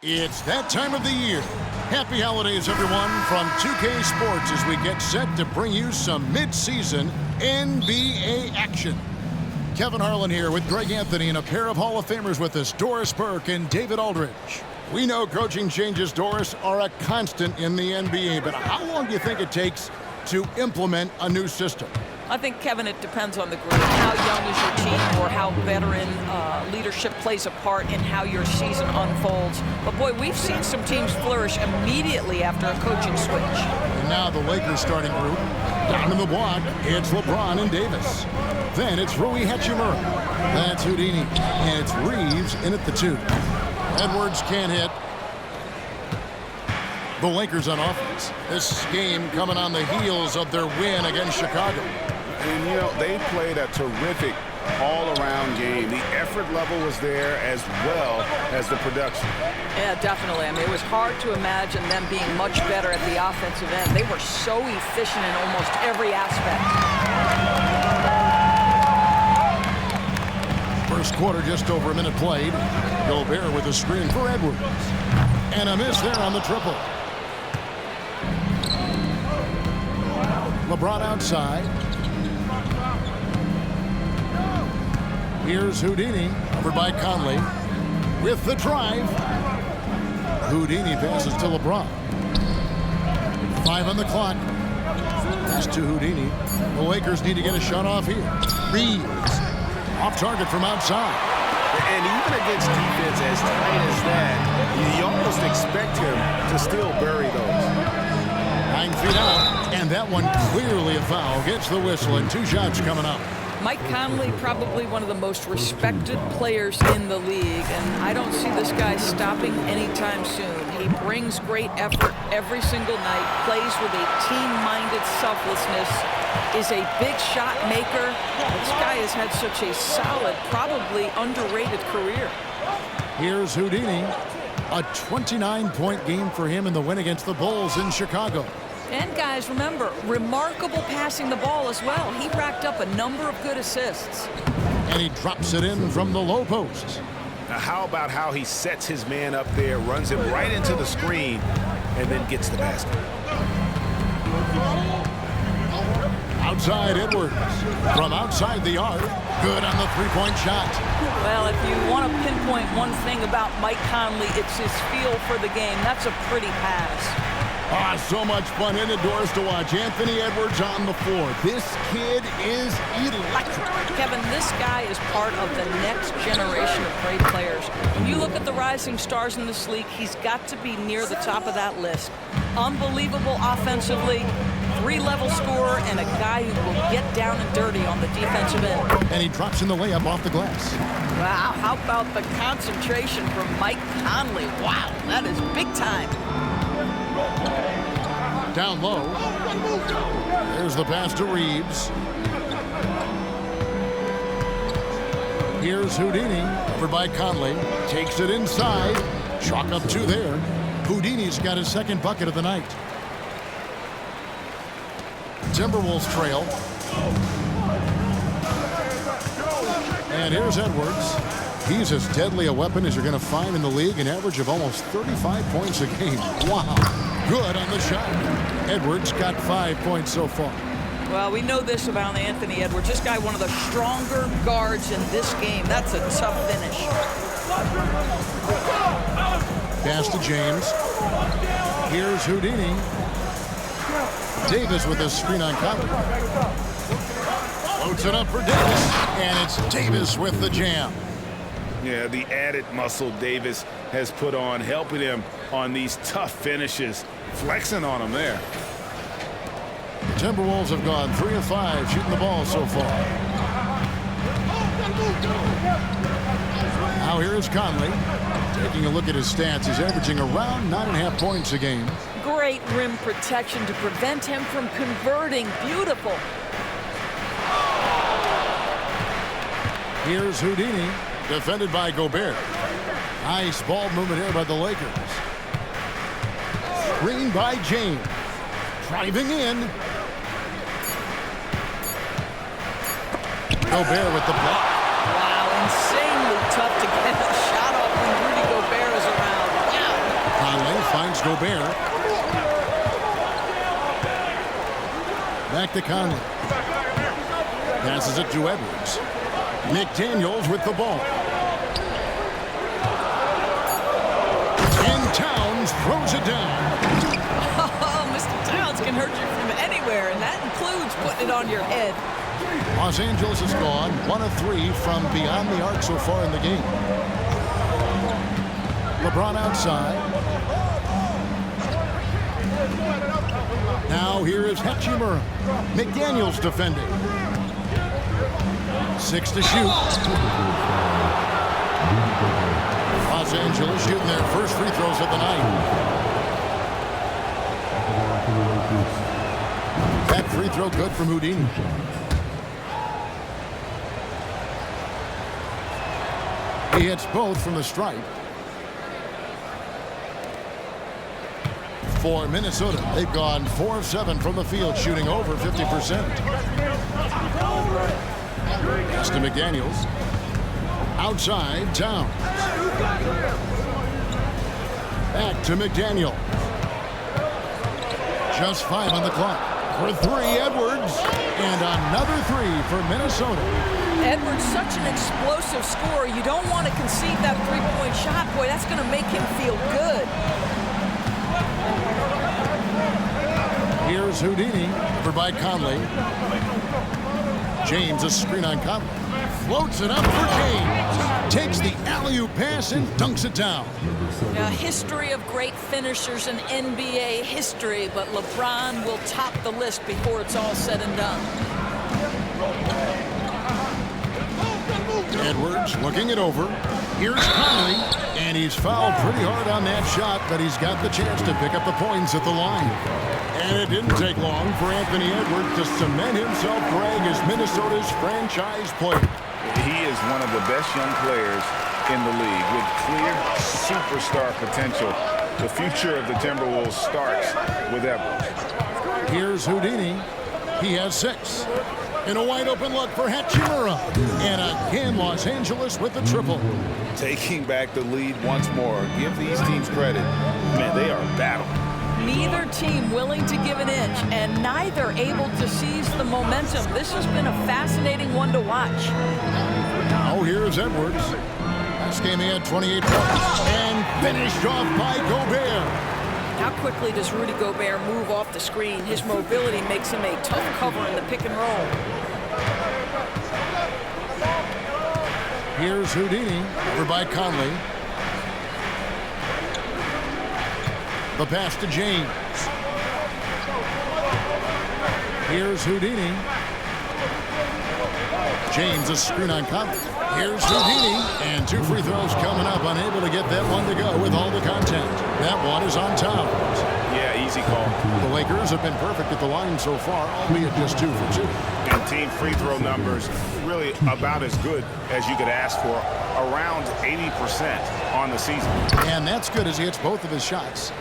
It's that time of the year. Happy holidays, everyone, from 2K Sports as we get set to bring you some mid-season NBA action. Kevin Harlan here with Greg Anthony and a pair of Hall of Famers with us, Doris Burke and David Aldridge. We know coaching changes, Doris, are a constant in the NBA, but how long do you think it takes to implement a new system? I think, Kevin, it depends on the group. How young is your team, or how veteran leadership plays a part in how your season unfolds. But, boy, we've seen some teams flourish immediately after a coaching switch. And now the Lakers starting group. Down in the block, it's LeBron and Davis. Then it's Rui Hachimura. That's Houdini. And it's Reeves in at the 2. Edwards can't hit. The Lakers on offense. This game coming on the heels of their win against Chicago. And, you know, they played a terrific all-around game. The effort level was there as well as the production. Yeah, definitely. I mean, it was hard to imagine them being much better at the offensive end. They were so efficient in almost every aspect. First quarter, just over a minute played. Gobert with a screen for Edwards. And a miss there on the triple. LeBron outside. Here's Houdini, covered by Conley. With the drive. Houdini passes to LeBron. 5 on the clock. Pass to Houdini. The Lakers need to get a shot off here. Reeves. Off target from outside. And even against defense as tight as that, you almost expect him to still bury those. 9 feet out, and that one clearly a foul. Gets the whistle, and 2 shots coming up. Mike Conley, probably one of the most respected players in the league, and I don't see this guy stopping anytime soon. He brings great effort every single night, plays with a team-minded selflessness, is a big shot maker. This guy has had such a solid, probably underrated career. Here's Houdini. A 29-point game for him in the win against the Bulls in Chicago. And, guys, remember, remarkable passing the ball as well. He racked up a number of good assists. And he drops it in from the low post. Now, how about how he sets his man up there, runs him right into the screen, and then gets the basket. Outside Edwards. From outside the arc. Good on the three-point shot. Well, if you want to pinpoint one thing about Mike Conley, it's his feel for the game. That's a pretty pass. So much fun indoors to watch. Anthony Edwards on the floor. This kid is electric. Kevin, this guy is part of the next generation of great players. When you look at the rising stars in this league, he's got to be near the top of that list. Unbelievable offensively, 3-level scorer, and a guy who will get down and dirty on the defensive end. And he drops in the layup off the glass. Wow, how about the concentration from Mike Conley? Wow, that is big time. Down low. There's the pass to Reeves. Here's Houdini, covered by Conley. Takes it inside. Chalk up 2 there. Houdini's got his second bucket of the night. Timberwolves trail. And here's Edwards. He's as deadly a weapon as you're going to find in the league, an average of almost 35 points a game. Wow. Good on the shot. Edwards got 5 points so far. Well, we know this about Anthony Edwards. This guy, one of the stronger guards in this game. That's a tough finish. Pass to James. Here's Houdini. Davis with a screen on Conley. Floats it up for Davis. And it's Davis with the jam. Yeah, the added muscle Davis has put on, helping him on these tough finishes. Flexing on him there. The Timberwolves have gone 3 of 5 shooting the ball so far. Now here is Conley. Taking a look at his stats, he's averaging around 9.5 points a game. Great rim protection to prevent him from converting. Beautiful. Here's Houdini, defended by Gobert. Nice ball movement here by the Lakers. Screen by James. Driving in. Gobert with the block. Wow, insanely tough to get a shot off when Rudy Gobert is around. Wow. Back to Conley. Passes it to Edwards. McDaniels with the ball. And Towns throws it down. Oh, Mr. Towns can hurt you from anywhere, and that includes putting it on your head. Los Angeles has gone 1 of 3 from beyond the arc so far in the game. LeBron outside. Now here is Hachimura. McDaniels defending. 6 to shoot. Los Angeles shooting their first free throws of the night. That free throw good from Houdini. He hits both from the stripe. For Minnesota, they've gone 4 of 7 from the field, shooting over 50%. Pass to McDaniels. Outside, Towns. Back to McDaniel. Just 5 on the clock. For 3, Edwards. And another 3 for Minnesota. Edwards, such an explosive scorer. You don't want to concede that three-point shot. Boy, that's going to make him feel good. Here's Houdini, over by Conley. James, a screen on Conley. Floats it up for James. Takes the alley-oop pass and dunks it down. A history of great finishers in NBA history, but LeBron will top the list before it's all said and done. Edwards looking it over. Here's Conley, and he's fouled pretty hard on that shot, but he's got the chance to pick up the points at the line. And it didn't take long for Anthony Edwards to cement himself, Greg, as Minnesota's franchise player. He is one of the best young players in the league with clear superstar potential. The future of the Timberwolves starts with Edwards. Here's Houdini. He has 6. And a wide-open look for Hachimura. And again, Los Angeles with the triple. Taking back the lead once more. Give these teams credit. Man, they are battling. Neither team willing to give an inch, and neither able to seize the momentum. This has been a fascinating one to watch. Now here's Edwards. Last game he had 28 points. And finished off by Gobert. How quickly does Rudy Gobert move off the screen? His mobility makes him a tough cover in the pick and roll. Here's Houdini, over by Conley. The pass to James. Here's Houdini. James, a screen on Conley. Here's Houdini, and 2 free throws coming up, unable to get that one to go with all the contact. That one is on Towns. Yeah, easy call. The Lakers have been perfect at the line so far, albeit just 2 for 2. And team free throw numbers really about as good as you could ask for, around 80% on the season. And that's good as he hits both of his shots.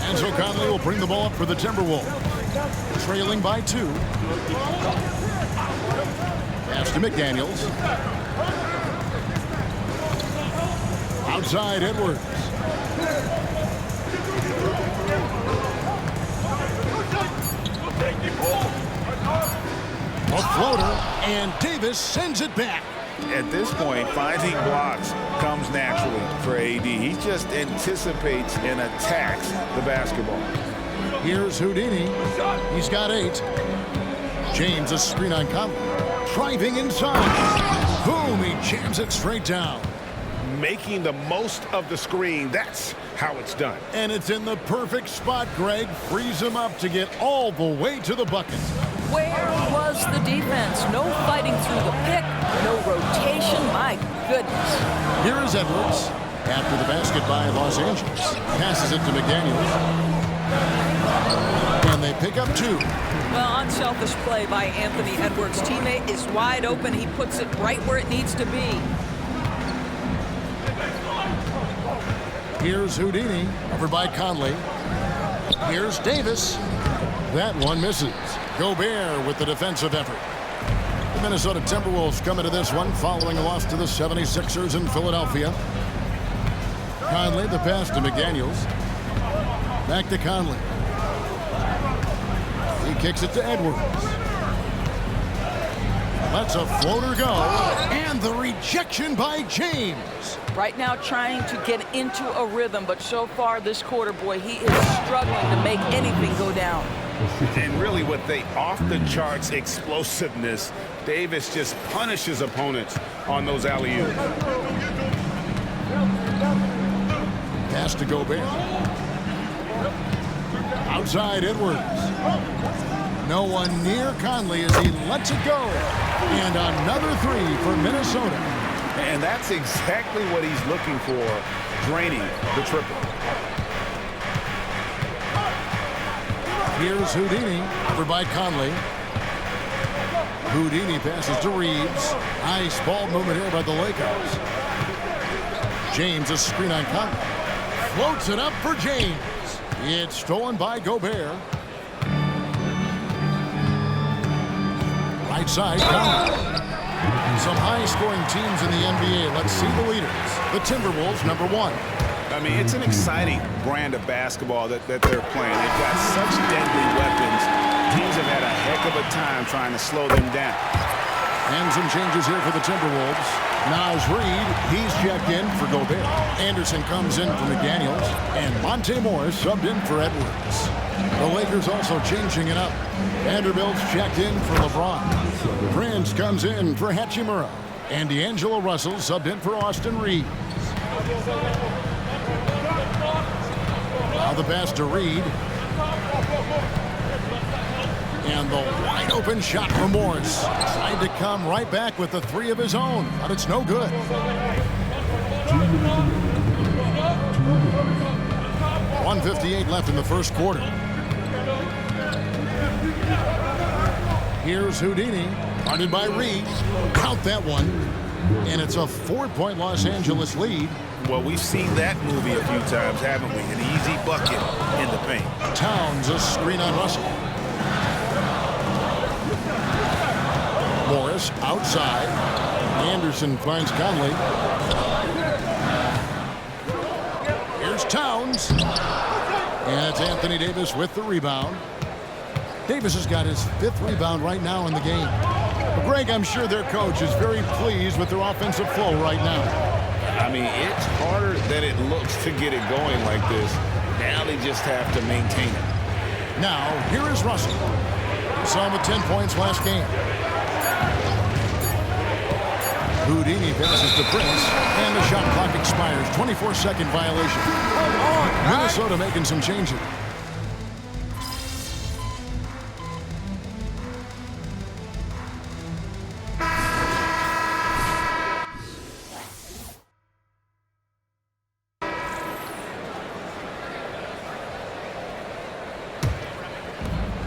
And so Conley will bring the ball up for the Timberwolves. Trailing by 2. Pass to McDaniels. Outside Edwards. A floater, and Davis sends it back. At this point, finding blocks comes naturally for AD. He just anticipates and attacks the basketball. Here's Houdini. He's got 8. James, a screen on Conley. Driving inside. Boom, he jams it straight down. Making the most of the screen. That's how it's done. And it's in the perfect spot, Greg. Frees him up to get all the way to the bucket. Where was the defense? No fighting through the pick, no rotation. My goodness. Here is Edwards. After the basket by Los Angeles. Passes it to McDaniels. And they pick up 2. Well, unselfish play by Anthony Edwards. Teammate is wide open. He puts it right where it needs to be. Here's Houdini, over by Conley. Here's Davis. That one misses. Gobert with the defensive effort. The Minnesota Timberwolves come into this one following a loss to the 76ers in Philadelphia. Conley, the pass to McDaniels. Back to Conley. kicks it to Edwards. Lets a floater go, and the rejection by James. Right now trying to get into a rhythm, but so far this quarter, boy, he is struggling to make anything go down. And really with the off-the-charts explosiveness, Davis just punishes opponents on those alley-oops. Pass to Gobert. Outside Edwards. No one near Conley as he lets it go. And another three for Minnesota. And that's exactly what he's looking for, draining the triple. Here's Houdini, over by Conley. Houdini passes to Reeves. Nice ball movement here by the Lakers. James, a screen on Conley. Floats it up for James. It's stolen by Gobert. Right side, Conley. Some high-scoring teams in the NBA. Let's see the leaders. The Timberwolves, number 1. I mean, it's an exciting brand of basketball that they're playing. They've got such deadly weapons. Teams have had a heck of a time trying to slow them down. And some changes here for the Timberwolves. Naz Reid, he's checked in for Gobert. Anderson comes in for McDaniels. And Monte Morris subbed in for Edwards. The Lakers also changing it up. Vanderbilt's checked in for LeBron. Prince comes in for Hachimura. And D'Angelo Russell subbed in for Austin Reeves. Now the pass to Reed. And the wide open shot for Morris. Tried to come right back with the three of his own, but it's no good. .158 left in the first quarter. Here's Houdini, guarded by Reed. Count that one. And it's a 4-point Los Angeles lead. Well, we've seen that movie a few times, haven't we? An easy bucket in the paint. Towns, a screen on Russell. Morris outside. Anderson finds Conley. Here's Towns. And it's Anthony Davis with the rebound. Davis has got his 5th rebound right now in the game. But Greg, I'm sure their coach is very pleased with their offensive flow right now. I mean, it's harder than it looks to get it going like this. Now they just have to maintain it. Now, here is Russell. Saw him with 10 points last game. Houdini passes to Prince, and the shot clock expires. 24-second violation. Minnesota making some changes.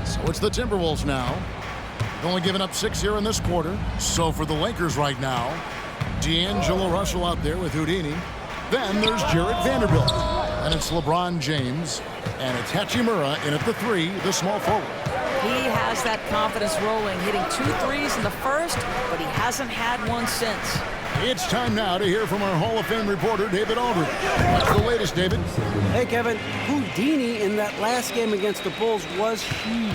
So it's the Timberwolves now. They've only given up 6 here in this quarter. So for the Lakers right now, D'Angelo Russell out there with Houdini. Then there's Jarrett Vanderbilt. And it's LeBron James. And it's Hachimura in at the 3, the small forward. He has that confidence rolling, hitting 2 threes in the first, but he hasn't had one since. It's time now to hear from our Hall of Fame reporter, David Aldridge. What's the latest, David? Hey, Kevin. Houdini in that last game against the Bulls was huge.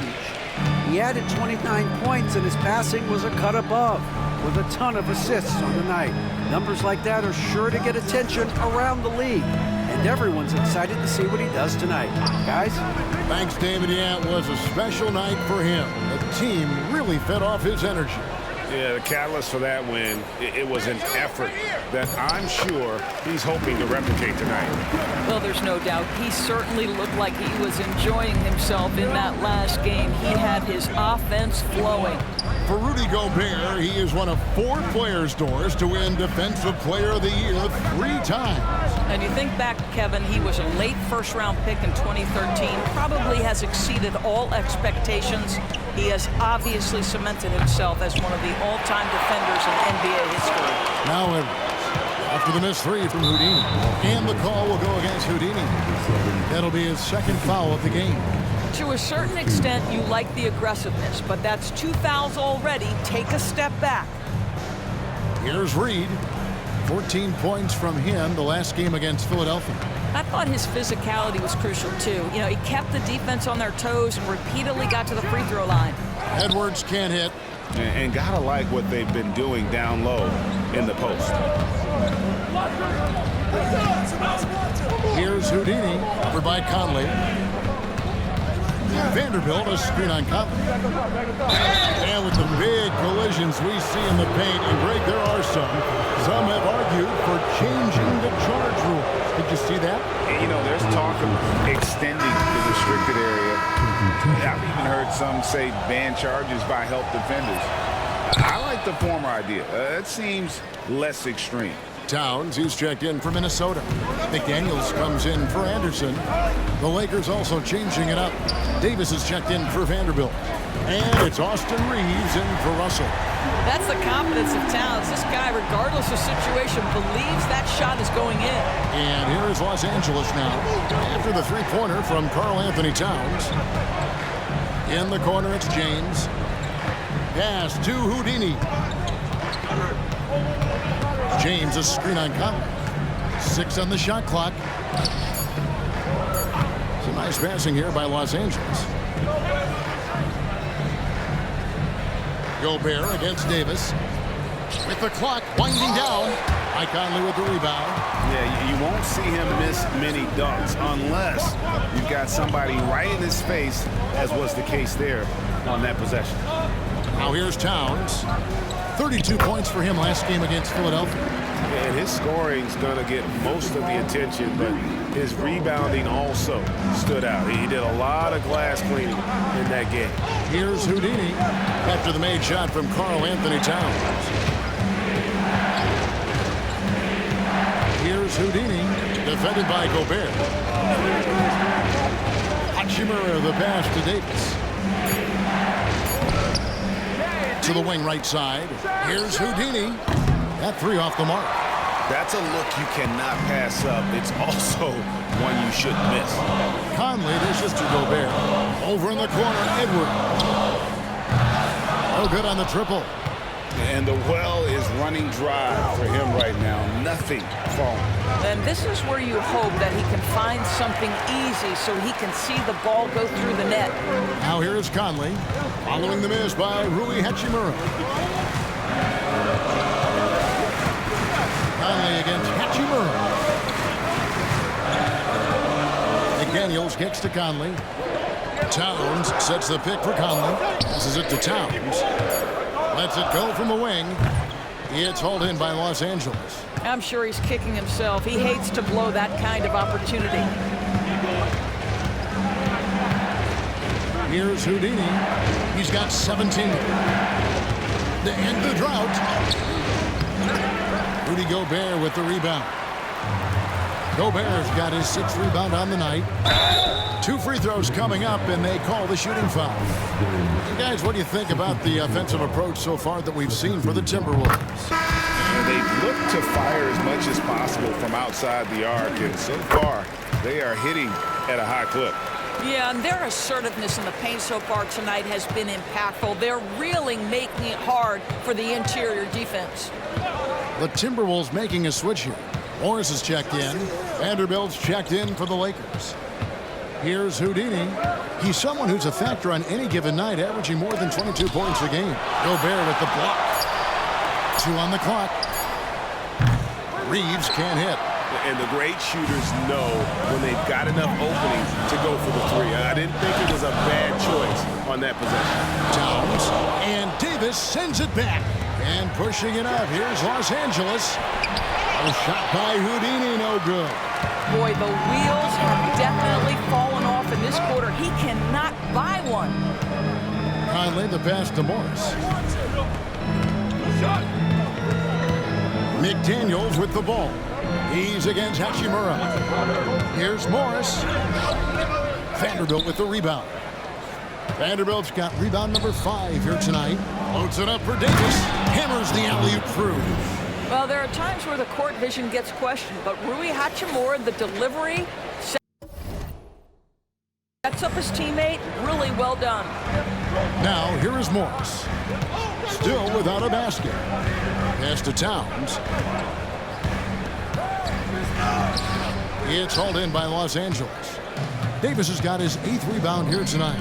He added 29 points, and his passing was a cut above, with a ton of assists on the night. Numbers like that are sure to get attention around the league, and everyone's excited to see what he does tonight. Guys? Thanks, David. Yeah, it was a special night for him. The team really fed off his energy. Yeah, the catalyst for that win, it was an effort that I'm sure he's hoping to replicate tonight. Well, there's no doubt. He certainly looked like he was enjoying himself in that last game. He had his offense flowing. For Rudy Gobert, he is one of 4 players' doors to win Defensive Player of the Year 3 times. And you think back, Kevin, he was a late first-round pick in 2013, probably has exceeded all expectations. He has obviously cemented himself as one of the all-time defenders in NBA history. Now Edwards, after the missed 3 from Houdini, and the call will go against Houdini. That'll be his 2nd foul of the game. To a certain extent, you like the aggressiveness, but that's 2 fouls already. Take a step back. Here's Reed. 14 points from him the last game against Philadelphia. I thought his physicality was crucial, too. You know, he kept the defense on their toes and repeatedly got to the free throw line. Edwards can't hit. And gotta like what they've been doing down low in the post. Here's Houdini, covered by Conley. Vanderbilt, a screen on Conley. And with the big collisions we see in the paint, and Greg, there are some. Some have argued for changing the charge rule. Did you see that? And, you know, there's talk of extending the restricted area. I've even heard some say ban charges by help defenders. I like the former idea. It seems less extreme. Towns, he's checked in for Minnesota. McDaniels comes in for Anderson. The Lakers also changing it up. Davis is checked in for Vanderbilt. And it's Austin Reeves in for Russell. That's the confidence of Towns. This guy, regardless of situation, believes that shot is going in. And here is Los Angeles now. After the three-pointer from Karl Anthony Towns. In the corner, it's James. Pass to Houdini. James, a screen on Conley. 6 on the shot clock. Some nice passing here by Los Angeles. Gobert against Davis. With the clock winding down. Conley with the rebound. Yeah, you won't see him miss many dunks unless you've got somebody right in his face, as was the case there on that possession. Now here's Towns. 32 points for him last game against Philadelphia. And his scoring's going to get most of the attention, but his rebounding also stood out. He did a lot of glass cleaning in that game. Here's Houdini after the made shot from Karl Anthony Towns. Here's Houdini, defended by Gobert. Hachimura, the pass to Davis. To the wing right side. Here's Houdini. That three off the mark. That's a look you cannot pass up. It's also one you shouldn't miss. Conley dishes to Gobert. Over in the corner, Edwards. Oh, good on the triple. And the well is running dry for him right now. Nothing falling. And this is where you hope that he can find something easy so he can see the ball go through the net. Now here is Conley, following the miss by Rui Hachimura. Conley against Hachimura. McDaniels kicks to Conley. Towns sets the pick for Conley. Passes it to Towns. Lets it go from the wing. It's hauled in by Los Angeles. I'm sure he's kicking himself. He hates to blow that kind of opportunity. Here's Houdini. He's got 17. To end the drought. Rudy Gobert with the rebound. Gobert's got his 6th rebound on the night. 2 free throws coming up, and they call the shooting foul. Hey guys, what do you think about the offensive approach so far that we've seen for the Timberwolves? They've looked to fire as much as possible from outside the arc, and so far, they are hitting at a high clip. Yeah, and their assertiveness in the paint so far tonight has been impactful. They're really making it hard for the interior defense. The Timberwolves making a switch here. Morris is checked in. Vanderbilt's checked in for the Lakers. Here's Houdini. He's someone who's a factor on any given night, averaging more than 22 points a game. Gobert with the block. 2 on the clock. Reeves can't hit. And the great shooters know when they've got enough openings to go for the 3. I didn't think it was a bad choice on that possession. Towns, and Davis sends it back. And pushing it up, here's Los Angeles. A shot by Houdini, no good. Boy, the wheels have definitely fallen off in this quarter. He cannot buy one. Conley, the pass to Morris. McDaniels with the ball. He's against Hachimura. Here's Morris. Vanderbilt with the rebound. Vanderbilt's got rebound number 5 here tonight. Loads it up for Davis. Hammers the alley-oop through. Well, there are times where the court vision gets questioned, but Rui Hachimura, the delivery, sets up his teammate. Really well done. Now, here is Morris. Still without a basket. Pass to Towns. It's hauled in by Los Angeles. Davis has got his 8th rebound here tonight.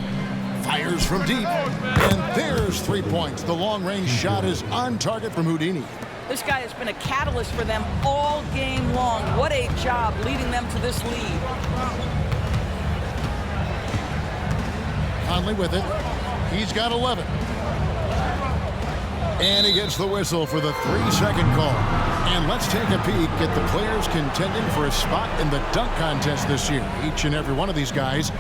Fires from deep, and there's 3 points. The long-range shot is on target from Houdini. This guy has been a catalyst for them all game long. What a job leading them to this lead. Conley with it. He's got 11. And he gets the whistle for the 3-second call. And let's take a peek at the players contending for a spot in the dunk contest this year. Each and every one of these guys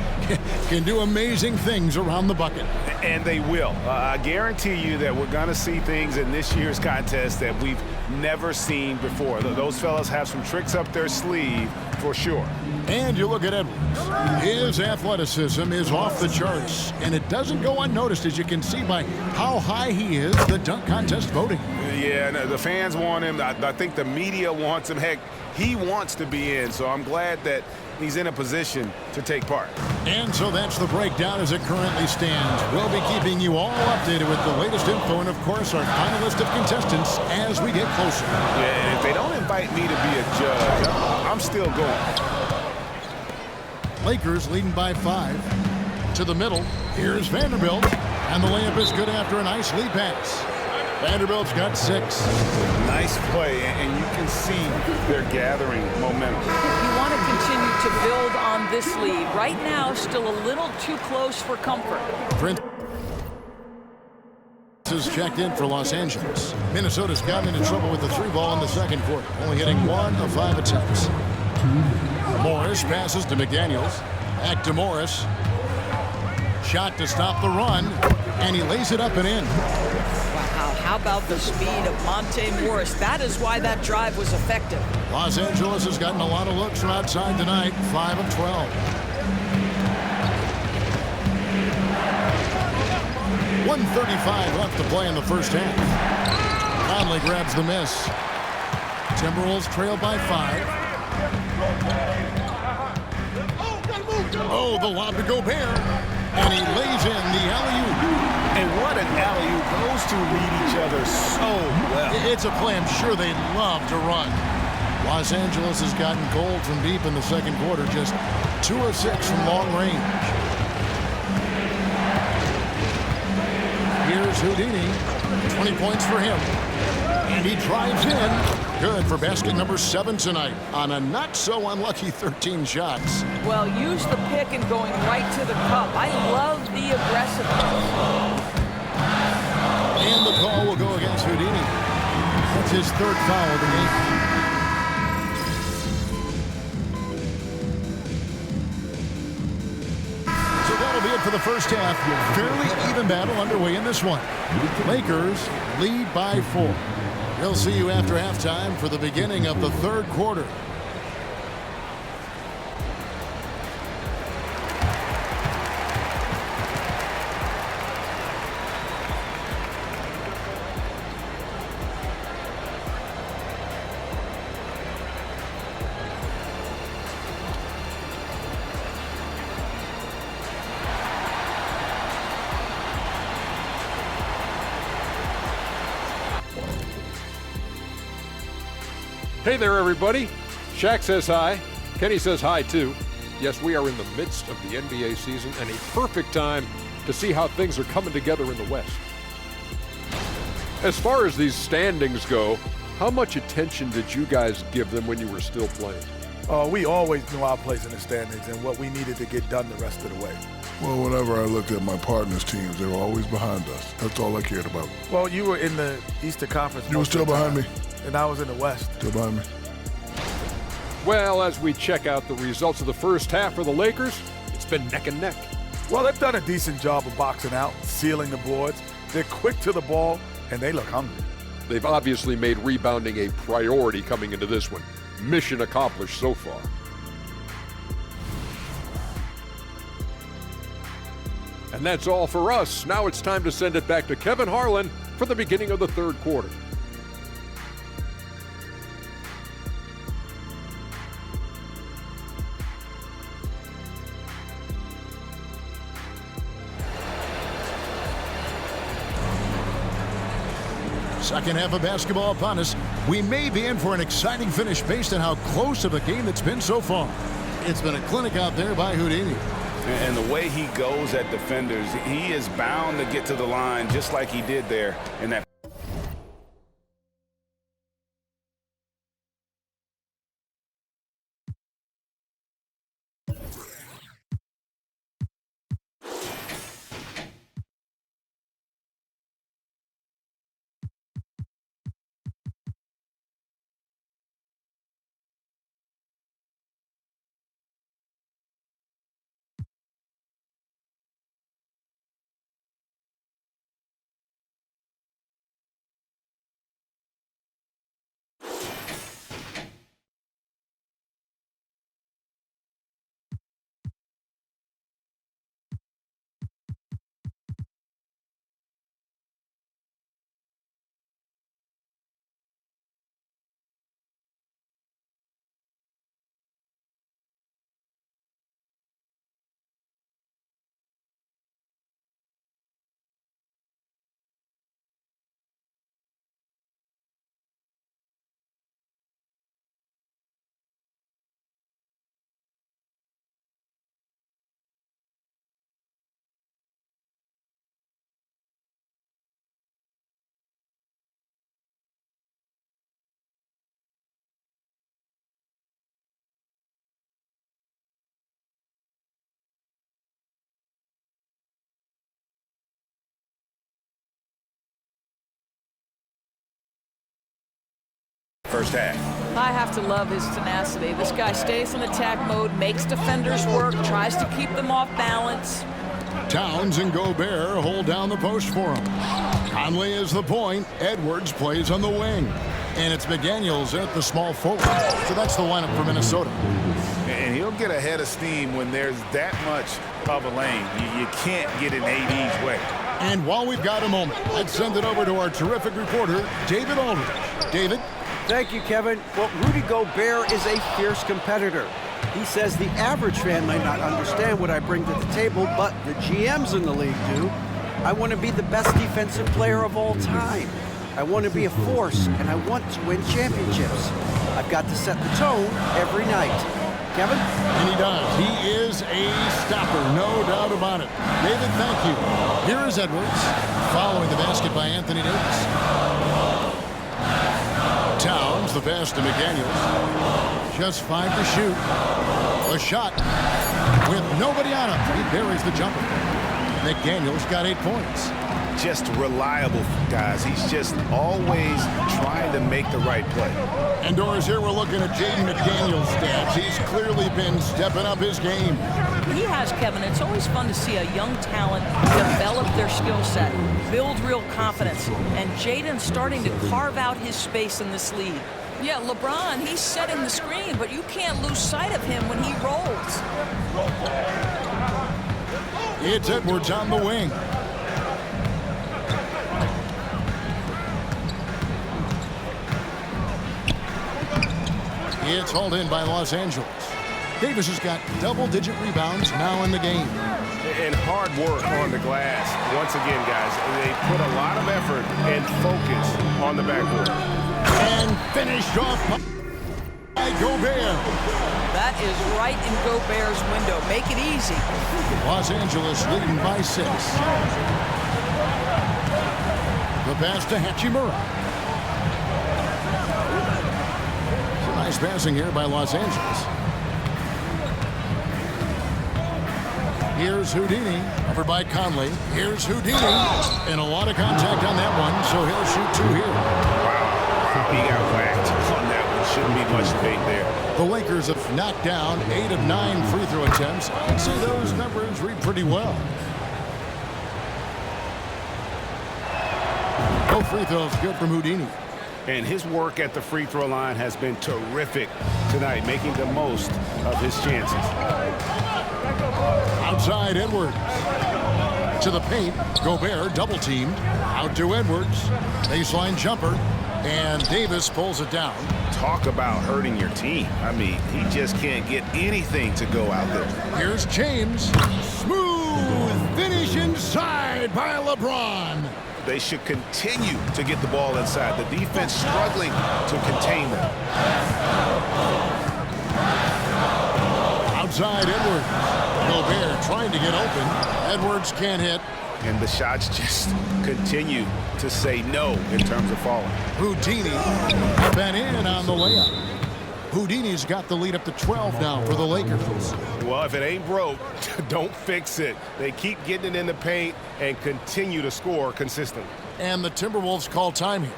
can do amazing things around the bucket. And they will. I guarantee you that we're going to see things in this year's contest that we've never seen before. Those fellas have some tricks up their sleeve for sure. And you look at Edwards. His athleticism is off the charts, and it doesn't go unnoticed, as you can see by how high he is the dunk contest voting. Yeah, no, the fans want him. I think the media wants him. Heck, he wants to be in, so I'm glad that he's in a position to take part. And so that's the breakdown as it currently stands. We'll be keeping you all updated with the latest info and, of course, our final list of contestants as we get closer. Yeah, and if they don't invite me to be a judge, I'm still going. Lakers leading by 5. To the middle, here's Vanderbilt. And the layup is good after a nice lead pass. Vanderbilt's got 6. Nice play, and you can see they're gathering momentum. You want to continue to build on this lead. Right now, still a little too close for comfort. Prince is checked in for Los Angeles. Minnesota's gotten into trouble with the 3 ball in the second quarter, only hitting 1 of 5 attempts. Morris passes to McDaniels. Back to Morris. Shot to stop the run, and he lays it up and in. Wow, how about the speed of Monte Morris? That is why that drive was effective. Los Angeles has gotten a lot of looks from outside tonight, 5 of 12. 1:35 left to play in the first half. Conley grabs the miss. Timberwolves trail by 5. Oh, the lob to Gobert. And he lays in the alley-oop. And what an alley-oop. Those two read each other so well. It's a play I'm sure they love to run. Los Angeles has gotten cold from deep in the second quarter, just 2 of 6 from long range. Here's Houdini. 20 points for him. And he drives in. Good for basket number 7 tonight on a not-so-unlucky 13 shots. Well, use the pick and going right to the cup. I love the aggressiveness. And the call will go against Houdini. That's his 3rd foul of the game. So that'll be it for the first half. Fairly even battle underway in this one. Lakers lead by 4. We'll see you after halftime for the beginning of the 3rd quarter. Hey there, everybody. Shaq says hi. Kenny says hi, too. Yes, we are in the midst of the NBA season and a perfect time to see how things are coming together in the West. As far as these standings go, how much attention did you guys give them when you were still playing? We always knew our place in the standings and what we needed to get done the rest of the way. Well, whenever I looked at my partners' teams, they were always behind us. That's all I cared about. Well, you were in the Eastern Conference. You were still behind me. And I was in the West. Still behind me. Well, as we check out the results of the first half for the Lakers, it's been neck and neck. Well, they've done a decent job of boxing out, sealing the boards. They're quick to the ball, and they look hungry. They've obviously made rebounding a priority coming into this one. Mission accomplished so far. And that's all for us. Now it's time to send it back to Kevin Harlan for the beginning of the 3rd quarter. Second half of basketball upon us. We may be in for an exciting finish based on how close of a game it's been so far. It's been a clinic out there by Houdini. And the way he goes at defenders, he is bound to get to the line just like he did there in that. First half. I have to love his tenacity. This guy stays in attack mode, makes defenders work, tries to keep them off balance. Towns and Gobert hold down the post for him. Conley is the point. Edwards plays on the wing. And it's McDaniels at the small forward. So that's the lineup for Minnesota. And he'll get a head of steam when there's that much of a lane. You can't get in AD's way. And while we've got a moment, let's send it over to our terrific reporter, David Aldridge. David? Thank you, Kevin. Well, Rudy Gobert is a fierce competitor. He says the average fan might not understand what I bring to the table, but the GMs in the league do. I want to be the best defensive player of all time. I want to be a force, and I want to win championships. I've got to set the tone every night. Kevin? And he does. He is a stopper, no doubt about it. David, thank you. Here is Edwards, following the basket by Anthony Davis. Towns, the pass to McDaniels. Just 5 to shoot. A shot with nobody on him. He buries the jumper. McDaniels got 8 points. Just reliable, guys. He's just always trying to make the right play. And Doris, here we're looking at Jaden McDaniels' stats. He's clearly been stepping up his game. He has, Kevin. It's always fun to see a young talent develop their skill set, build real confidence. And Jaden's starting to carve out his space in this league. Yeah, LeBron, he's setting the screen, but you can't lose sight of him when he rolls. It's Edwards on the wing. It's hauled in by Los Angeles. Davis has got double-digit rebounds now in the game. And hard work on the glass. Once again, guys, they put a lot of effort and focus on the backboard. And finished off by Gobert. That is right in Gobert's window. Make it easy. Los Angeles leading by 6. The pass to Hachimura. Nice passing here by Los Angeles. Here's Houdini, over by Conley. Here's Houdini, and a lot of contact on that one, so he'll shoot 2 here. Wow, he got whacked on that one. Shouldn't be much debate there. The Lakers have knocked down 8 of 9 free throw attempts. I'd say those numbers read pretty well. Both free throws good from Houdini. And his work at the free throw line has been terrific tonight, making the most of his chances. Outside Edwards. To the paint. Gobert double teamed. Out to Edwards. Baseline jumper. And Davis pulls it down. Talk about hurting your team. I mean, he just can't get anything to go out there. Here's James. Smooth finish inside by LeBron. They should continue to get the ball inside. The defense struggling to contain them. Outside Edwards. Gobert trying to get open. Edwards can't hit. And the shots just continue to say no in terms of falling. Houdini up and in on the layup. Houdini's got the lead up to 12 now for the Lakers. Well, if it ain't broke, don't fix it. They keep getting it in the paint and continue to score consistently. And the Timberwolves call time here.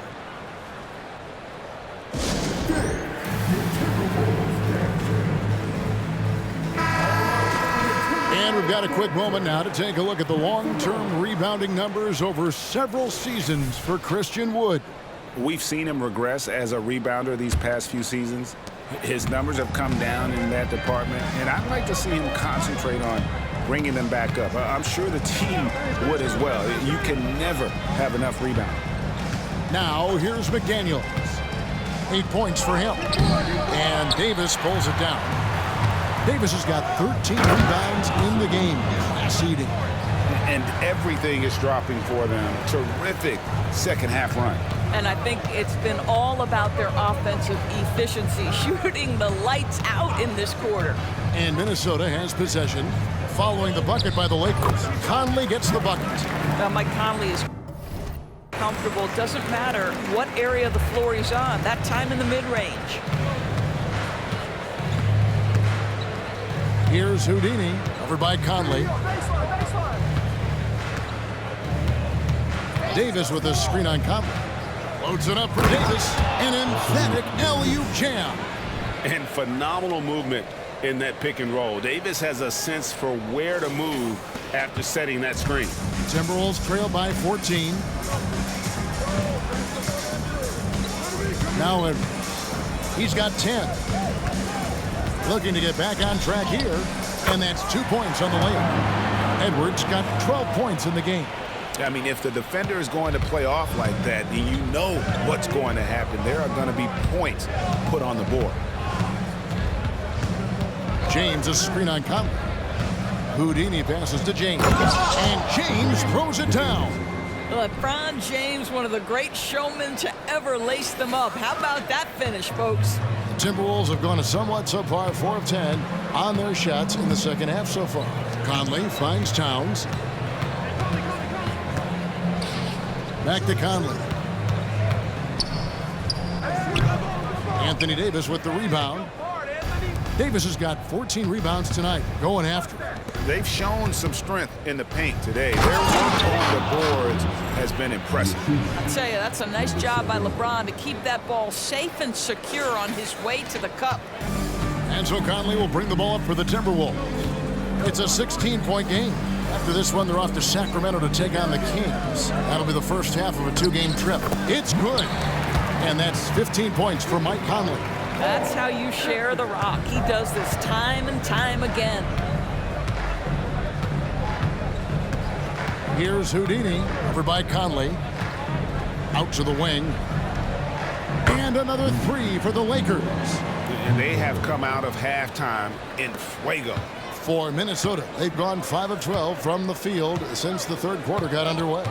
And we've got a quick moment now to take a look at the long-term rebounding numbers over several seasons for Christian Wood. We've seen him regress as a rebounder these past few seasons. His numbers have come down in that department, and I'd like to see him concentrate on bringing them back up. I'm sure the team would as well. You can never have enough rebound. Now, here's McDaniels. 8 points for him. And Davis pulls it down. Davis has got 13 rebounds in the game. Class eating. And everything is dropping for them. Terrific second half run. And I think it's been all about their offensive efficiency, shooting the lights out in this quarter. And Minnesota has possession. Following the bucket by the Lakers. Conley gets the bucket. Now, Mike Conley is comfortable. It doesn't matter what area of the floor he's on. That time in the mid-range. Here's Houdini, over by Conley. Davis with a screen on Conley. Loads it up for Davis. An emphatic alley-oop jam. And phenomenal movement in that pick and roll. Davis has a sense for where to move after setting that screen. Timberwolves trail by 14. Now he's got 10. Looking to get back on track here. And that's 2 points on the layup. Edwards got 12 points in the game. I mean, if the defender is going to play off like that, then you know what's going to happen. There are going to be points put on the board. James, a screen on Conley. Houdini passes to James. And James throws it down. LeBron James, one of the great showmen to ever lace them up. How about that finish, folks? The Timberwolves have gone a somewhat subpar 4 of 10 on their shots in the second half so far. Conley finds Towns. Back to Conley. Anthony Davis with the rebound. Davis has got 14 rebounds tonight, going after it. They've shown some strength in the paint today. Their work on the boards has been impressive. I'll tell you, that's a nice job by LeBron to keep that ball safe and secure on his way to the cup. And so Conley will bring the ball up for the Timberwolves. It's a 16-point game. After this one, they're off to Sacramento to take on the Kings. That'll be the first half of a 2-game trip. It's good. And that's 15 points for Mike Conley. That's how you share the rock. He does this time and time again. Here's Houdini, over by Conley. Out to the wing. And another 3 for the Lakers. And they have come out of halftime in fuego. For Minnesota, they've gone 5 of 12 from the field since the third quarter got underway.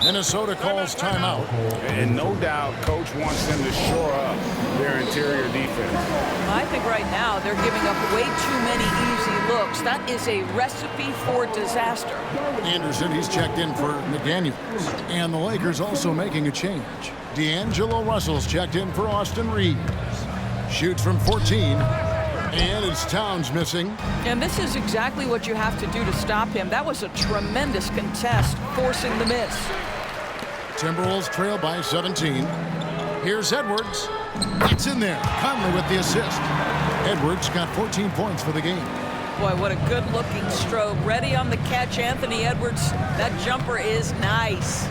Minnesota calls timeout. And no doubt, Coach wants them to shore up their interior defense. I think right now they're giving up way too many easy looks. That is a recipe for disaster. Anderson, he's checked in for McDaniels. And the Lakers also making a change. D'Angelo Russell's checked in for Austin Reeves. Shoots from 14. And it's Towns missing. And this is exactly what you have to do to stop him. That was a tremendous contest, forcing the miss. Timberwolves trail by 17. Here's Edwards. It's in there. Conley with the assist. Edwards got 14 points for the game. Boy, what a good-looking stroke. Ready on the catch, Anthony Edwards. That jumper is nice.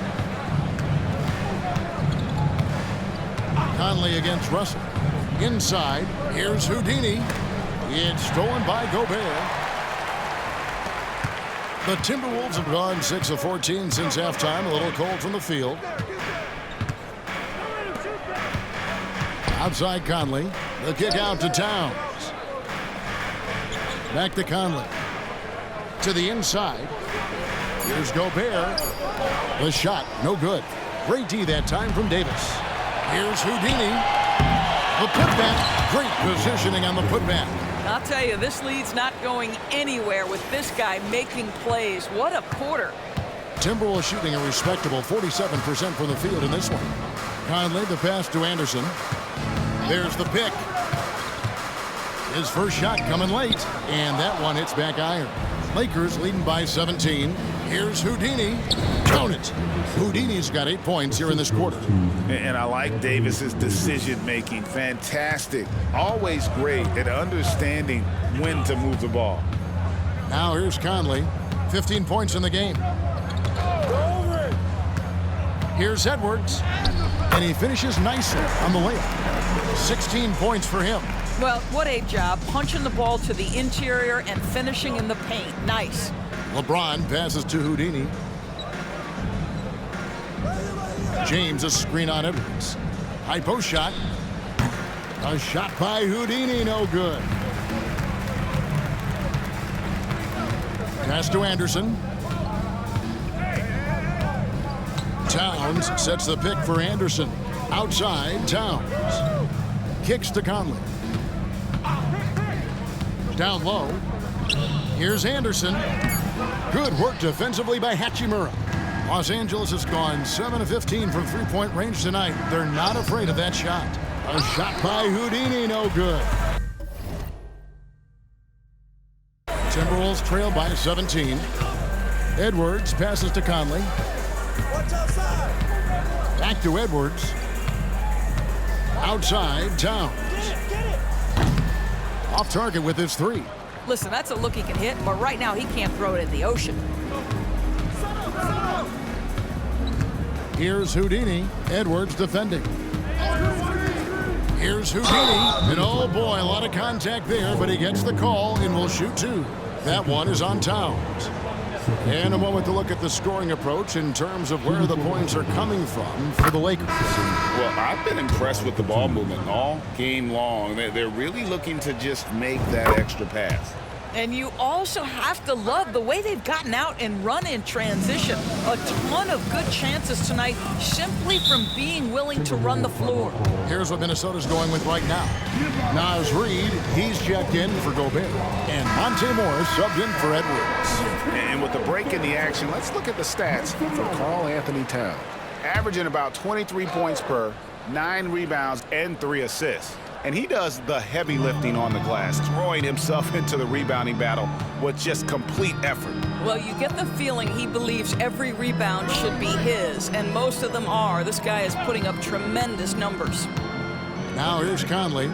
Conley against Russell. Inside, here's Houdini. It's stolen by Gobert. The Timberwolves have gone 6 of 14 since halftime. A little cold from the field. Outside Conley. The kick out to Towns. Back to Conley. To the inside. Here's Gobert. The shot, no good. Great D that time from Davis. Here's Houdini. The putback. Great positioning on the putback. I'll tell you, this lead's not going anywhere with this guy making plays. What a quarter. Timberwolves shooting a respectable 47% from the field in this one. Conley, the pass to Anderson. There's the pick. His first shot coming late, and that one hits back iron. Lakers leading by 17. Here's Houdini. Count it. Houdini's got 8 points here in this quarter. And I like Davis's decision-making. Fantastic. Always great at understanding when to move the ball. Now here's Conley. 15 points in the game. Here's Edwards. And he finishes nicely on the layup. 16 points for him. Well, what a job. Punching the ball to the interior and finishing in the paint. Nice. LeBron passes to Houdini. James a screen on Edwards. High post shot. A shot by Houdini, no good. Pass to Anderson. Towns sets the pick for Anderson. Outside, Towns. Kicks to Conley. Down low. Here's Anderson. Good work defensively by Hachimura. Los Angeles has gone 7 of 15 from three-point range tonight. They're not afraid of that shot. A shot by Houdini, no good. Timberwolves trail by 17. Edwards passes to Conley. Back to Edwards. Outside, Towns. Off target with his three. Listen, that's a look he can hit, but right now he can't throw it in the ocean. Here's Houdini. Edwards defending. Here's Houdini. And oh boy, a lot of contact there, but he gets the call and will shoot two. That one is on Towns. And a moment to look at the scoring approach in terms of where the points are coming from for the Lakers. Well, I've been impressed with the ball movement all game long. They're really looking to just make that extra pass. And you also have to love the way they've gotten out and run in transition. A ton of good chances tonight simply from being willing to run the floor. Here's what Minnesota's going with right now. Naz Reid, he's checked in for Gobert. And Monte Morris subbed in for Edwards. And with the break in the action, let's look at the stats for Karl Anthony Towns. Averaging about 23 points per, 9 rebounds, and 3 assists. And he does the heavy lifting on the glass, throwing himself into the rebounding battle with just complete effort. Well, you get the feeling he believes every rebound should be his, and most of them are. This guy is putting up tremendous numbers. Now here's Conley.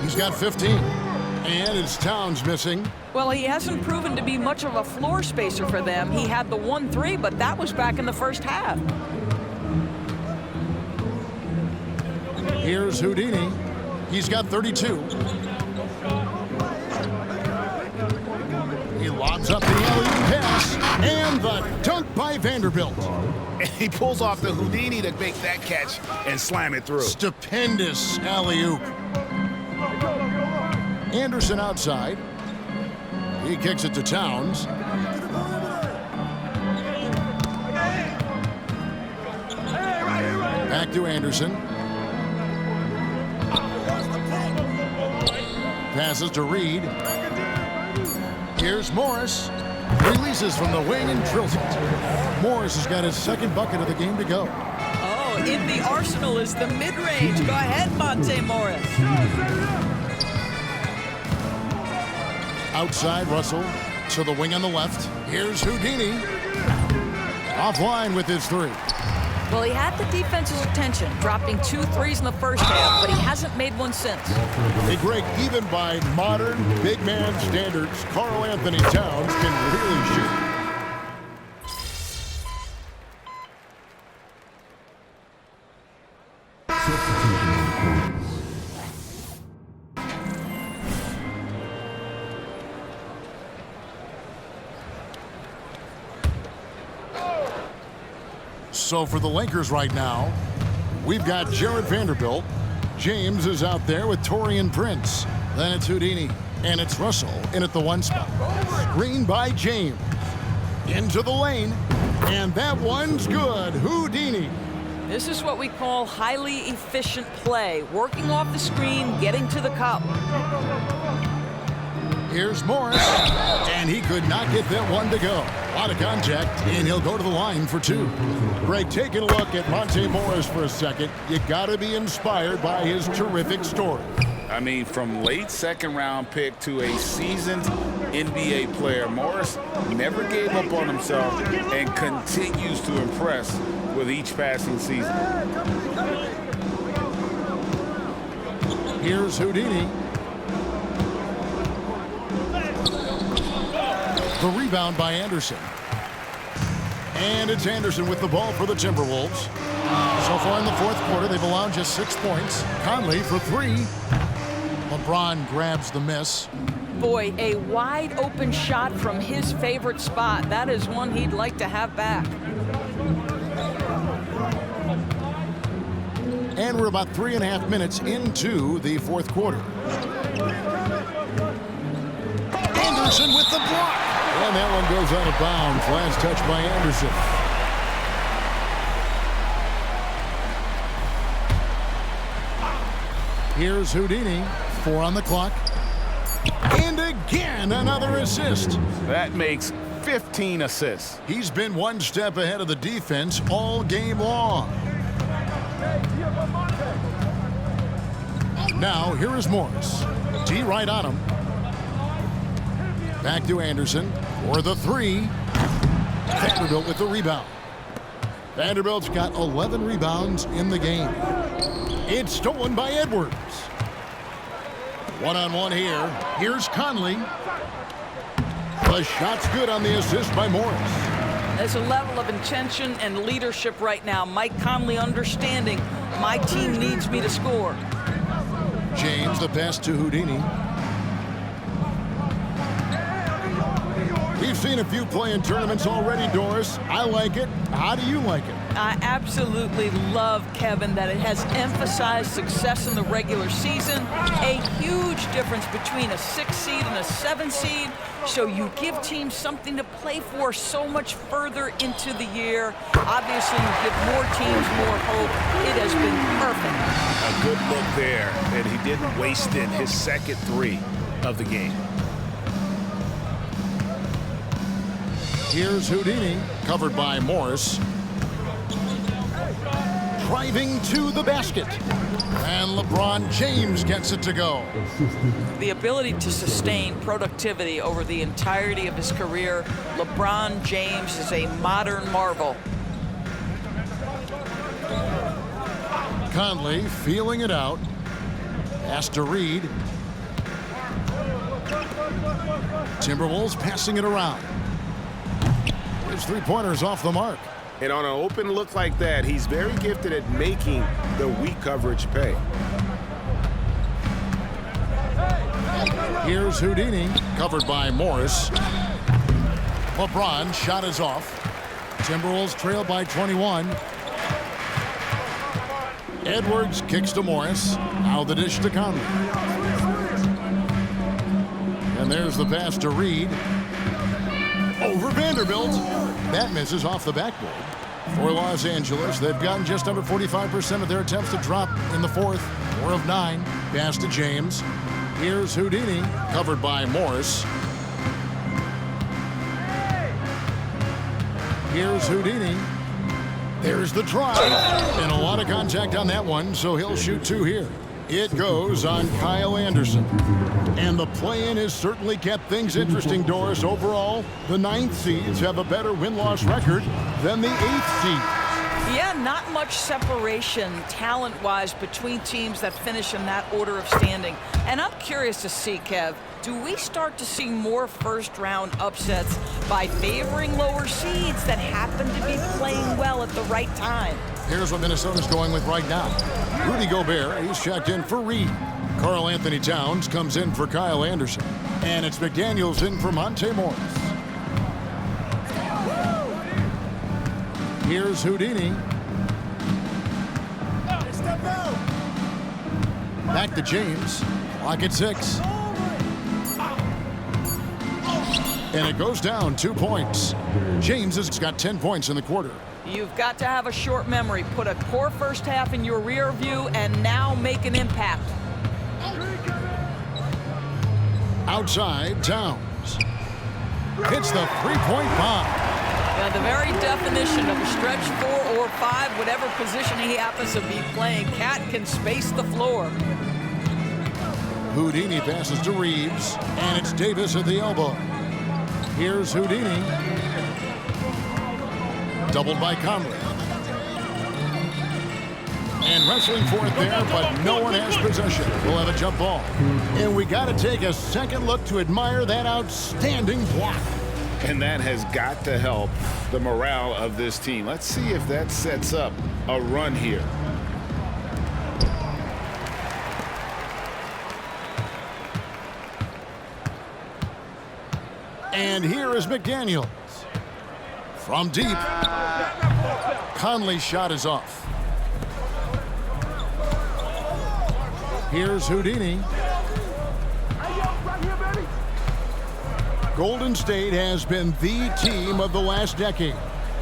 He's got 15. And it's Towns missing. Well, he hasn't proven to be much of a floor spacer for them. He had the 1-3, but that was back in the first half. Here's Houdini. He's got 32. He lobs up the alley-oop pass, and the dunk by Vanderbilt. And he pulls off the Houdini to make that catch and slam it through. Stupendous alley-oop. Anderson outside. He kicks it to Towns. Back to Anderson. Passes to Reid. Here's Morris. Releases from the wing and drills it. Morris has got his second bucket of the game to go. Oh, in the arsenal is the mid-range. Go ahead, Monte Morris. Outside, Russell to the wing on the left. Here's Houdini. Offline with his three. Well, he had the defense's attention, dropping 2 threes in the first half, but he hasn't made one since. Hey, Greg, even by modern big man standards, Karl Anthony Towns can really shoot. So for the Lakers right now, we've got Jared Vanderbilt. James is out there with Taurean Prince. Then it's Houdini, and it's Russell in at the 1 spot. Screen by James. Into the lane. And that one's good. Houdini. This is what we call highly efficient play. Working off the screen, getting to the cup. Here's Morris, and he could not get that one to go. Out of contact, and he'll go to the line for two. Greg, taking a look at Monte Morris for a second, you got to be inspired by his terrific story. I mean, from late second-round pick to a seasoned NBA player, Morris never gave up on himself and continues to impress with each passing season. Here's Houdini. The rebound by Anderson. And it's Anderson with the ball for the Timberwolves. So far in the fourth quarter, they've allowed just 6 points. Conley for 3. LeBron grabs the miss. Boy, a wide open shot from his favorite spot. That is one he'd like to have back. And we're about 3.5 minutes into the fourth quarter. Anderson with the block. And that one goes out of bounds. Last touch by Anderson. Here's Houdini. 4 on the clock. And again, another assist. That makes 15 assists. He's been one step ahead of the defense all game long. Now, here is Morris. D right on him. Back to Anderson for the 3. Vanderbilt with the rebound. Vanderbilt's got 11 rebounds in the game. It's stolen by Edwards. One-on-one here. Here's Conley. The shot's good on the assist by Morris. There's a level of intention and leadership right now. Mike Conley understanding my team needs me to score. James, the pass to Houdini. We've seen a few play-in tournaments already, Doris. I like it. How do you like it? I absolutely love, Kevin, that it has emphasized success in the regular season. A huge difference between a 6 seed and a 7 seed. So you give teams something to play for so much further into the year. Obviously, you give more teams more hope. It has been perfect. A good look there, and he didn't waste it. His second 3 of the game. Here's Houdini, covered by Morris. Driving to the basket. And LeBron James gets it to go. The ability to sustain productivity over the entirety of his career, LeBron James is a modern marvel. Conley feeling it out. Pass to Reed. Timberwolves passing it around. His three-pointers off the mark. And on an open look like that, he's very gifted at making the weak coverage pay. Here's Houdini, covered by Morris. LeBron shot is off. Timberwolves trail by 21. Edwards kicks to Morris. Now the dish to Conley. And there's the pass to Reed. Over Vanderbilt. That misses off the backboard. For Los Angeles, they've gotten just under 45% of their attempts to drop in the fourth. 4 of 9. Pass to James. Here's Houdini, covered by Morris. Here's Houdini. There's the try. And a lot of contact on that one, so he'll shoot 2 here. It goes on Kyle Anderson. And the play-in has certainly kept things interesting, Doris. Overall, the 9th seeds have a better win-loss record than the 8th seeds. Yeah, not much separation talent-wise between teams that finish in that order of standing. And I'm curious to see, Kev, do we start to see more first-round upsets by favoring lower seeds that happen to be playing well at the right time? Here's what Minnesota's going with right now. Rudy Gobert, he's checked in for Reed. Karl Anthony Towns comes in for Kyle Anderson. And it's McDaniels in for Monte Morris. Here's Houdini. Back to James. Clock at 6. And it goes down 2 points. James has got 10 points in the quarter. You've got to have a short memory. Put a poor first half in your rear view and now make an impact. Outside, Towns hits the three-point bomb. Now, the very definition of a stretch 4 or 5, whatever position he happens to be playing, Cat can space the floor. Houdini passes to Reeves, and it's Davis at the elbow. Here's Houdini. Doubled by Conley. And wrestling for it there, but no one has possession. We'll have a jump ball. And we got to take a second look to admire that outstanding block. And that has got to help the morale of this team. Let's see if that sets up a run here. And here is McDaniels. From deep. Conley's shot is off. Here's Houdini. Golden State has been the team of the last decade.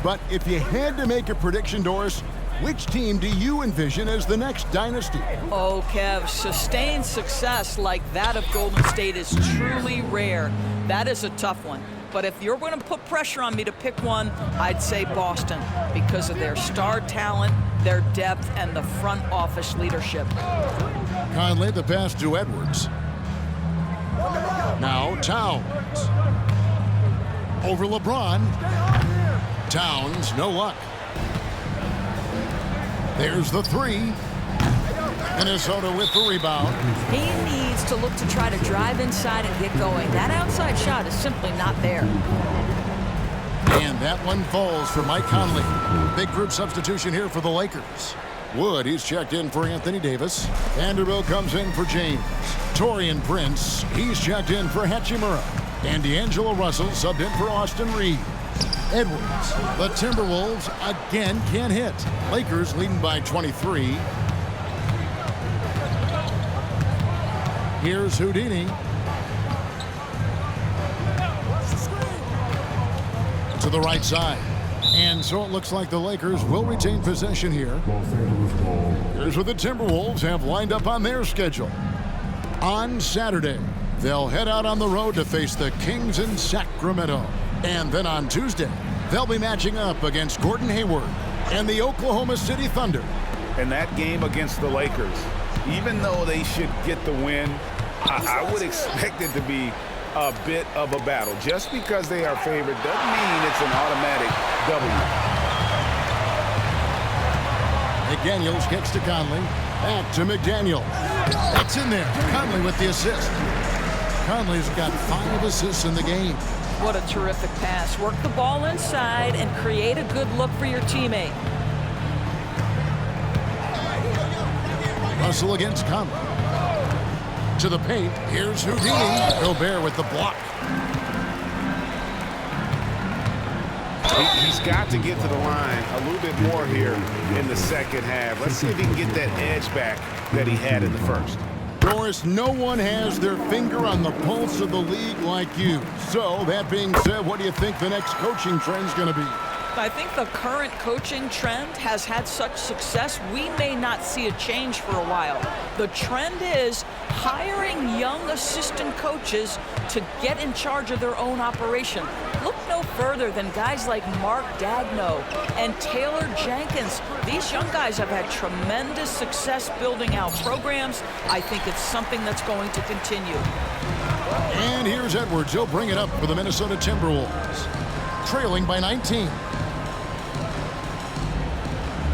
But if you had to make a prediction, Doris, which team do you envision as the next dynasty? Oh, Kev, sustained success like that of Golden State is truly rare. That is a tough one. But if you're going to put pressure on me to pick one, I'd say Boston because of their star talent, their depth, and the front office leadership. Conley, the pass to Edwards. Now Towns. Over LeBron. Towns, no luck. There's the three. Minnesota with the rebound. He needs to look to try to drive inside and get going. That outside shot is simply not there. And that one falls for Mike Conley. Big group substitution here for the Lakers. Wood, he's checked in for Anthony Davis. Vanderbilt comes in for James. Taurean Prince, he's checked in for Hachimura. And D'Angelo Russell subbed in for Austin Reeves. Edwards, the Timberwolves again can't hit. Lakers leading by 23. Here's Houdini. To the right side. And so it looks like the Lakers will retain possession here. Here's what the Timberwolves have lined up on their schedule. On Saturday, they'll head out on the road to face the Kings in Sacramento. And then on Tuesday, they'll be matching up against Gordon Hayward and the Oklahoma City Thunder. And that game against the Lakers, even though they should get the win, I would expect it to be a bit of a battle. Just because they are favored doesn't mean it's an automatic W. McDaniels kicks to Conley. Back to McDaniel. That's in there. Conley with the assist. Conley's got 5 assists in the game. What a terrific pass. Work the ball inside and create a good look for your teammate. Russell against Conley. To the paint. Here's Houdini. Gobert with the block. He's got to get to the line a little bit more here in the second half. Let's see if he can get that edge back that he had in the first. Doris, no one has their finger on the pulse of the league like you. So, that being said, what do you think the next coaching trend's going to be? I think the current coaching trend has had such success, we may not see a change for a while. The trend is hiring young assistant coaches to get in charge of their own operation. Look no further than guys like Mark Dagno and Taylor Jenkins. These young guys have had tremendous success building out programs. I think it's something that's going to continue. And here's Edwards. He'll bring it up for the Minnesota Timberwolves. Trailing by 19.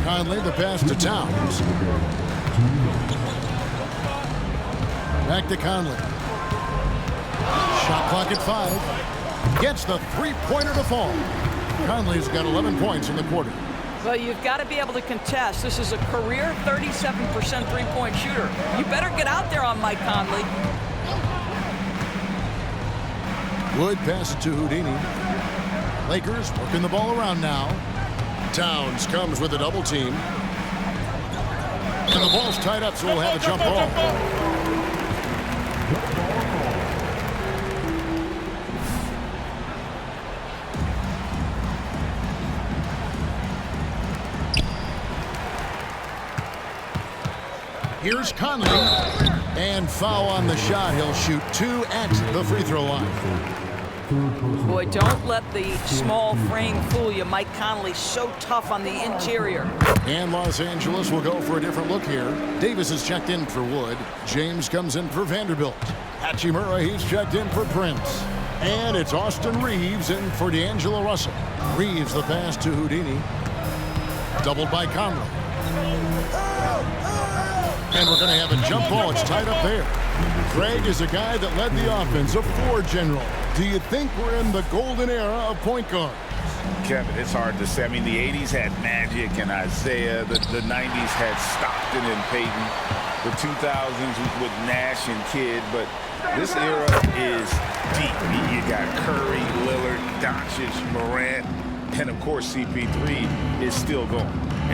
Conley, the pass to Towns. Back to Conley. Shot clock at 5. Gets the three-pointer to fall. Conley's got 11 points in the quarter. Well, you've got to be able to contest. This is a career 37% three-point shooter. You better get out there on Mike Conley. Wood passes to Houdini. Lakers working the ball around now. Towns comes with a double team. And the ball's tied up, so we'll have a jump ball. Here's Conley. And foul on the shot. He'll shoot 2 at the free throw line. Boy, don't let the small frame fool you. Mike Conley so tough on the interior. And Los Angeles will go for a different look here. Davis is checked in for Wood. James comes in for Vanderbilt. Hachimura, he's checked in for Prince. And it's Austin Reeves in for D'Angelo Russell. Reeves the pass to Houdini. Doubled by Conley. And we're going to have a jump ball. It's tied up there. Craig is a guy that led the offense, a floor general. Do you think we're in the golden era of point guards? Kevin, it's hard to say. I mean, the 80s had Magic and Isaiah. The 90s had Stockton and Peyton. The 2000s with Nash and Kidd. But this era is deep. You got Curry, Lillard, Doncic, Morant, and, of course, CP3 is still going.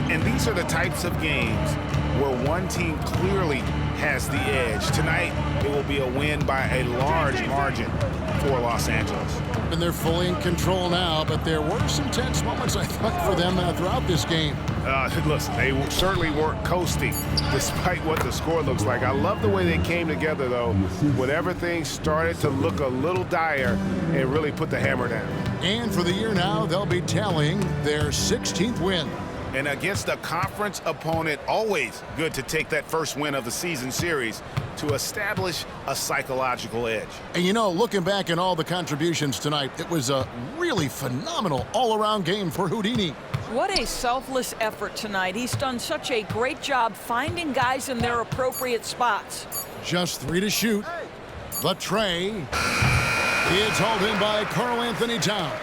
And these are the types of games where one team clearly has the edge. Tonight, it will be a win by a large margin for Los Angeles. And they're fully in control now, but there were some tense moments, I thought, for them throughout this game. Listen, they certainly weren't coasting despite what the score looks like. I love the way they came together, though, whenever things started to look a little dire and really put the hammer down. And for the year now, they'll be tallying their 16th win. And against a conference opponent, always good to take that first win of the season series to establish a psychological edge. And you know, looking back at all the contributions tonight, it was a really phenomenal all-around game for Houdini. What a selfless effort tonight. He's done such a great job finding guys in their appropriate spots. Just 3 to shoot. But Trey is hauled in by Karl Anthony Towns.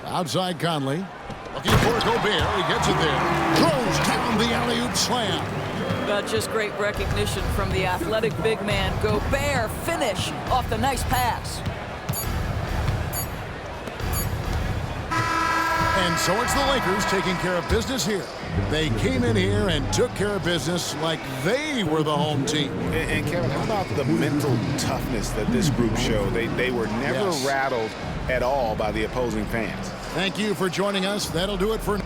Outside Conley. Looking for Gobert. He gets it there. Throws down the alley-oop slam. Just great recognition from the athletic big man. Gobert finish off the nice pass. And so it's the Lakers taking care of business here. They came in here and took care of business like they were the home team. And Kevin, how about the mental toughness that this group showed? They were never rattled at all by the opposing fans. Thank you for joining us. That'll do it for now.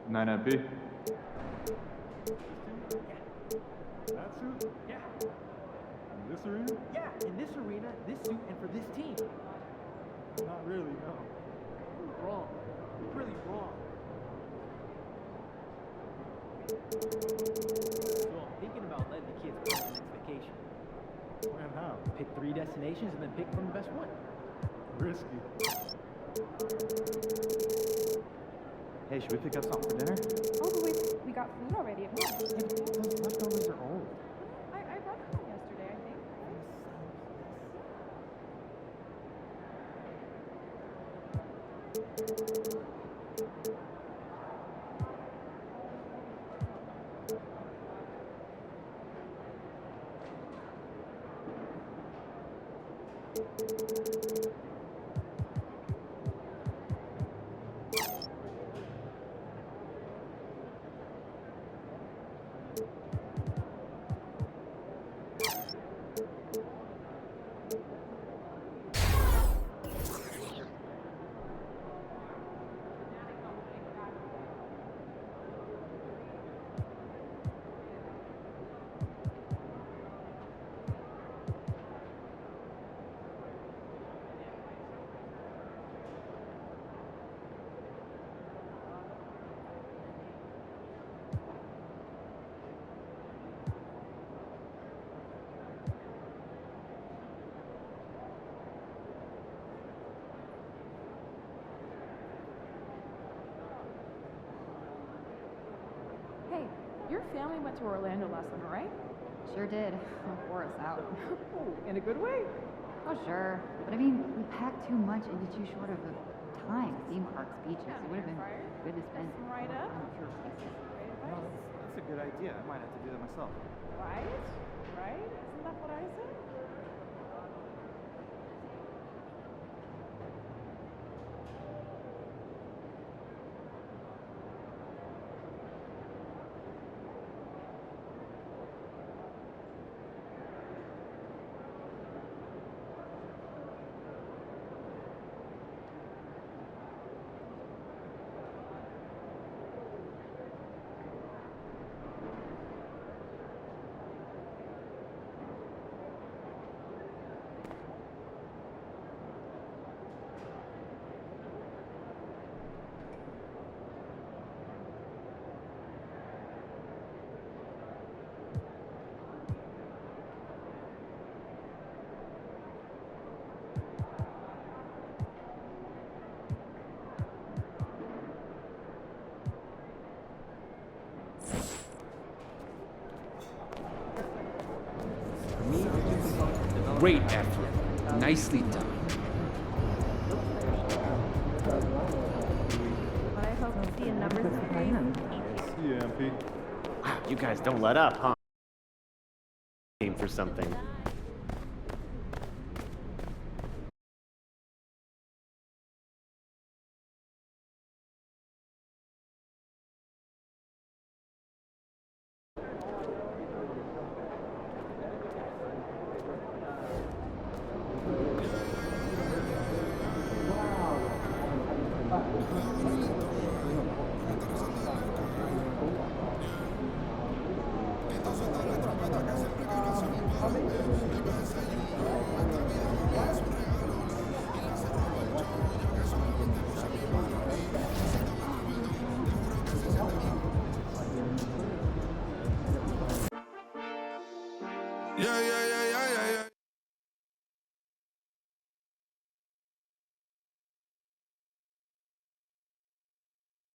Nine at B. That suit? Yeah. In this arena? Yeah, in this arena, this suit, and for this team. Not really, no. You're wrong. You're really wrong. So I'm thinking about letting the kids plan the next vacation. Plan how? Pick 3 destinations and then pick from the best one. Risky. Hey, should we pick up something for dinner? Oh, but we got food already at home. Yeah, but those leftovers are old. I brought them home yesterday, I think. Hey, your family went to Orlando last summer, right? Sure did. Wore us out. Oh, in a good way. Oh, sure. But I mean, we packed too much into too short of a time. Theme parks, beaches. It would have been good to spend Right more up. time with your places. No, that's a good idea. I might have to do that myself. Right? Right? Isn't that what I said? Great effort. Nicely done. But I hope to see a number 3. Yeah, MP. Wow, you guys don't let up, huh? Aim for something. Yeah, yeah, yeah, yeah,